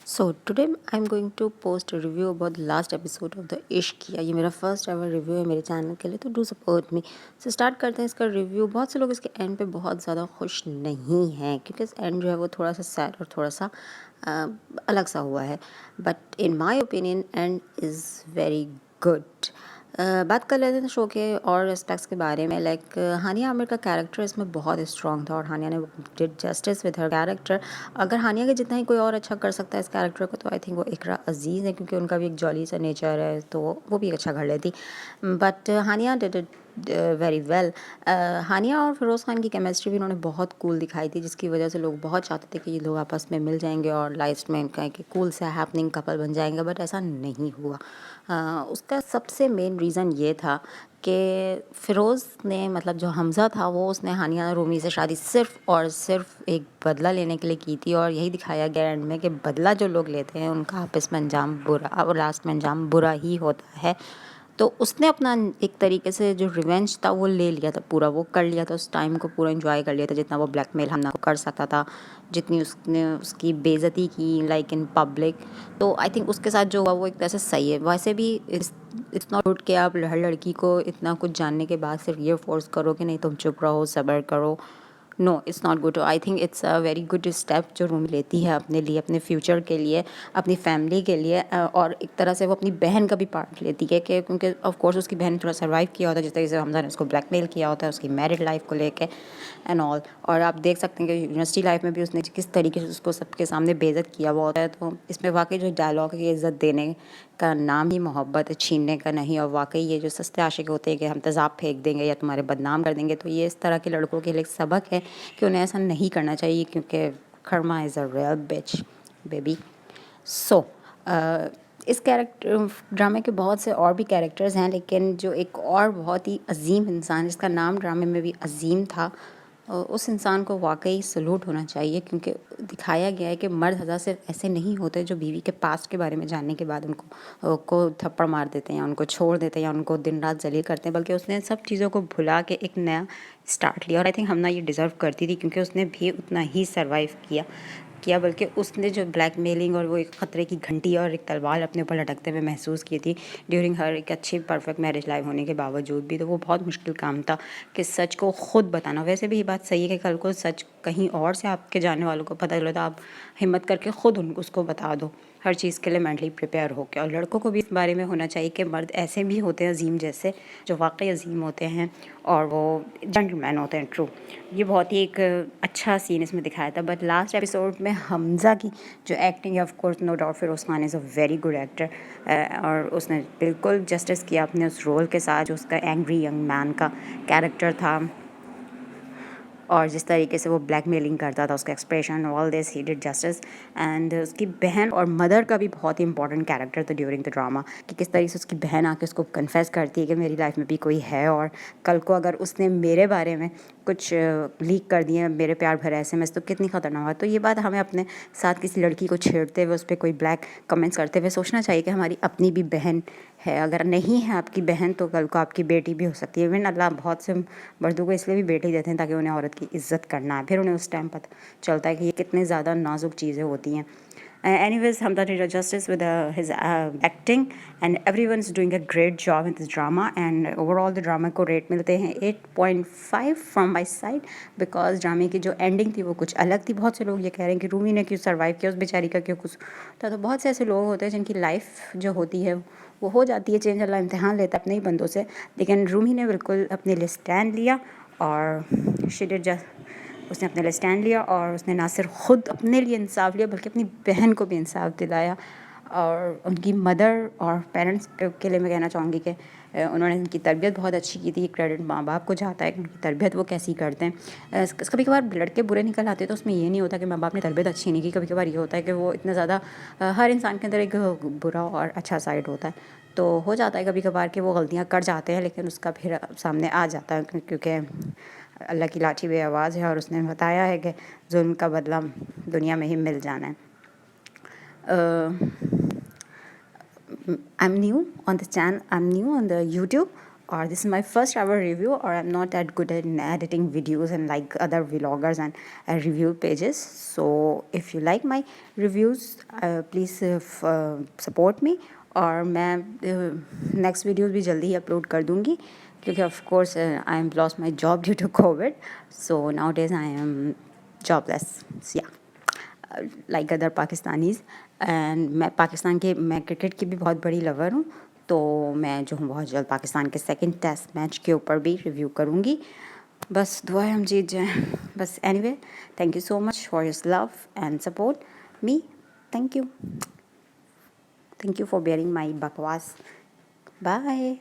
So today I am going to post review about the last episode of the Ishqiya. ये मेरा first ever review है मेरे channel के लिए, तो do support me. So start करते हैं इसका रिव्यू। बहुत से लोग इसके एंड पे बहुत ज़्यादा खुश नहीं हैं क्योंकि इस एंड जो है वो थोड़ा सा सैड और थोड़ा सा अलग सा हुआ है, but in my opinion and is very good. बात कर लेते हैं शो के और एस्पेक्ट्स के बारे में। लाइक हानिया आमिर का कैरेक्टर इसमें बहुत स्ट्रॉन्ग था और हानिया ने did justice with her character. अगर हानिया के जितना ही कोई और अच्छा कर सकता है इस कैरेक्टर को, तो आई थिंक वो इकरा अजीज़ है, क्योंकि उनका भी एक जॉली सा नेचर है, तो वो भी अच्छा कर लेती। But Haniya did it very well. Haniya और फिरोज़ खान की केमिस्ट्री भी उन्होंने बहुत कूल दिखाई थी, जिसकी वजह से लोग बहुत चाहते थे कि ये लोग आपस में मिल जाएंगे और लाइफ में इनका एक कूल सा हैपनिंग कपल बन जाएंगे, बट ऐसा नहीं हुआ। उसका सबसे मेन रीज़न ये था कि फ़िरोज़ ने, मतलब जो हमज़ा था, वो उसने हानिया रूमी से शादी सिर्फ़ और सिर्फ एक बदला लेने के लिए की थी, और यही दिखाया गया एंड में कि बदला जो लोग लेते हैं उनका आपस में अंजाम बुरा और लास्ट में अंजाम बुरा ही होता है। तो उसने अपना एक तरीके से जो रिवेंज था वो ले लिया था, पूरा वो कर लिया था, उस टाइम को पूरा एंजॉय कर लिया था जितना वो ब्लैकमेल हमना को कर सकता था, जितनी उसने उसकी बेइज्जती की लाइक इन पब्लिक। तो आई थिंक उसके साथ जो हुआ वो एक तरह से सही है। वैसे भी इट्स नॉट गुड कि आप हर लड़की को इतना कुछ जानने के बाद सिर्फ ये फोर्स करो कि नहीं तुम चुप रहो, सब्र करो। No, it's not good. I think it's a very good step जो रूमी लेती है अपने लिए, अपने फ्यूचर के लिए, अपनी फैमिली के लिए, और एक तरह से वो अपनी बहन का भी पार्ट लेती है कि क्योंकि ऑफ कोर्स उसकी बहन ने थोड़ा सर्वाइव किया होता है, जिस तरीके से हमजा ने उसको ब्लैकमेल किया होता है उसकी मैरिड लाइफ को लेके एंड ऑल। और आप देख सकते हैं कि यूनिवर्सिटी लाइफ में भी उसने किस तरीके से उसको सबके सामने बेइज्जत किया हुआ होता है। तो इसमें वाकई जो डायलॉग है, इज़्ज़त देने का नाम ही मोहब्बत है, छीनने का नहीं। और वाकई ये जो सस्ते आशिक होते हैं कि हम तेज़ाब फेंक देंगे या तुम्हारे बदनाम कर देंगे, तो ये इस तरह के लड़कों के लिए एक सबक है कि उन्हें ऐसा नहीं करना चाहिए, क्योंकि karma is a real bitch baby. So इस कैरेक्टर ड्रामे के बहुत से और भी कैरेक्टर्स हैं, लेकिन जो एक और बहुत ही अजीम इंसान जिसका नाम ड्रामे में भी अजीम था, उस इंसान को वाकई सलूट होना चाहिए, क्योंकि दिखाया गया है कि मर्द हज़ार सिर्फ ऐसे नहीं होते जो बीवी के पास्ट के बारे में जानने के बाद उनको थप्पड़ मार देते हैं या उनको छोड़ देते हैं या उनको दिन रात जलील करते हैं, बल्कि उसने सब चीज़ों को भुला के एक नया स्टार्ट लिया। और आई थिंक हमना ये डिज़र्व करती थी, क्योंकि उसने भी उतना ही सर्वाइव किया, बल्कि उसने जो ब्लैकमेलिंग और वो एक ख़तरे की घंटी और एक तलवार अपने ऊपर लटकते हुए महसूस की थी ड्यूरिंग हर एक अच्छी परफेक्ट मैरिज लाइफ होने के बावजूद भी, तो वो बहुत मुश्किल काम था कि सच को ख़ुद बताना। वैसे भी ये बात सही है कि कल को सच कहीं और से आपके जानने वालों को पता चले तो आप हिम्मत करके ख़ुद उसको बता दो, हर चीज़ के लिए मेंटली प्रिपेयर होकर। और लड़कों को भी इस बारे में होना चाहिए कि मर्द ऐसे भी होते हैं अजीम जैसे, जो वाकई अजीम होते हैं और वो जेंटलमैन होते हैं, ट्रू। ये बहुत ही एक अच्छा सीन इसमें दिखाया था। बट लास्ट एपिसोड में हमज़ा की जो एक्टिंग है, of course no doubt Firoz Khan is a very good actor, और उसने बिल्कुल जस्टिस किया अपने उस रोल के साथ जो उसका एंग्री यंग मैन का कैरेक्टर था, और जिस तरीके से वो ब्लैकमेलिंग करता था, उसका expression, all this he did justice. And उसकी बहन और मदर का भी बहुत ही इंपॉर्टेंट कैरेक्टर था ड्यूरिंग द ड्रामा, कि किस तरीके से उसकी बहन आके उसको कन्फेस करती है कि मेरी लाइफ में भी कोई है, और कल को अगर उसने मेरे बारे में कुछ लीक कर दिए मेरे प्यार भरे एसएमएस, तो कितनी ख़तरनाक है। तो ये बात हमें अपने साथ किसी लड़की को छेड़ते हुए उस पर कोई ब्लैक कमेंट्स करते हुए सोचना चाहिए कि हमारी अपनी भी बहन है। अगर नहीं है आपकी बहन, तो कल को आपकी बेटी भी हो सकती है। इवन अल्लाह बहुत से मर्दों को इसलिए भी बेटी देते हैं ताकि उन्हें औरत की इज़्ज़त करना है, फिर उन्हें उस टाइम पता चलता है कि ये कितने ज़्यादा नाजुक चीज़ें होती हैं। Anyways, Hamza did justice with his acting, and everyone's doing a great job in this drama. And overall, the drama को रेट मिलते हैं 8.5 from my side, because ड्रामे की जो एंडिंग थी वो कुछ अलग थी। बहुत से लोग ये कह रहे हैं कि रूमी ने क्यों सर्वाइव किया, उस बेचारी का क्यों कुछ तो बहुत से ऐसे लोग होते हैं जिनकी लाइफ जो होती है वो हो जाती है चेंज, अल्लाह इम्तिहान लेता है अपने ही बंदों से। लेकिन रूमी ने बिल्कुल अपने लिए स्टैंड लिया, और शी डिड उसने अपने लिए स्टैंड लिया, और उसने ना सिर्फ ख़ुद अपने लिए इंसाफ लिया बल्कि अपनी बहन को भी इंसाफ दिलाया। और उनकी मदर और पेरेंट्स के लिए मैं कहना चाहूँगी कि उन्होंने उनकी तरबियत बहुत अच्छी की थी। क्रेडिट माँ बाप को जाता है कि उनकी तरबियत वो कैसी करते हैं। कभी कभार लड़के बुरे निकल आते हैं, तो उसमें ये नहीं होता कि माँ बाप ने तरबियत अच्छी नहीं की। कभी कभार ये होता है कि वो इतना ज़्यादा, हर इंसान के अंदर एक बुरा और अच्छा साइड होता है, तो हो जाता है कभी कभार कि वो गलतियाँ कर जाते हैं, लेकिन उसका फिर सामने आ जाता है, क्योंकि अल्लाह की लाठी बे आवाज़ है, और उसने बताया है कि जुल्म का बदला दुनिया में ही मिल जाना है। I am new on the channel, I am new on the YouTube, or this is my first ever review, or I'm not that good at editing videos and like other vloggers and review pages. So if you like my reviews, please support me. और मैं next videos भी जल्दी ही upload कर दूँगी, क्योंकि of course I am lost my job due to Covid, so now days I am jobless, या like other Pakistanis. And मैं cricket की भी बहुत बड़ी लवर हूँ, तो मैं जो हूँ बहुत जल्द पाकिस्तान के सेकंड टेस्ट मैच के ऊपर भी रिव्यू करूँगी। बस दुआ है हम जीत जाएं बस। Anyway, thank you so much for your love and support me. Thank you for bearing my bakwas. Bye.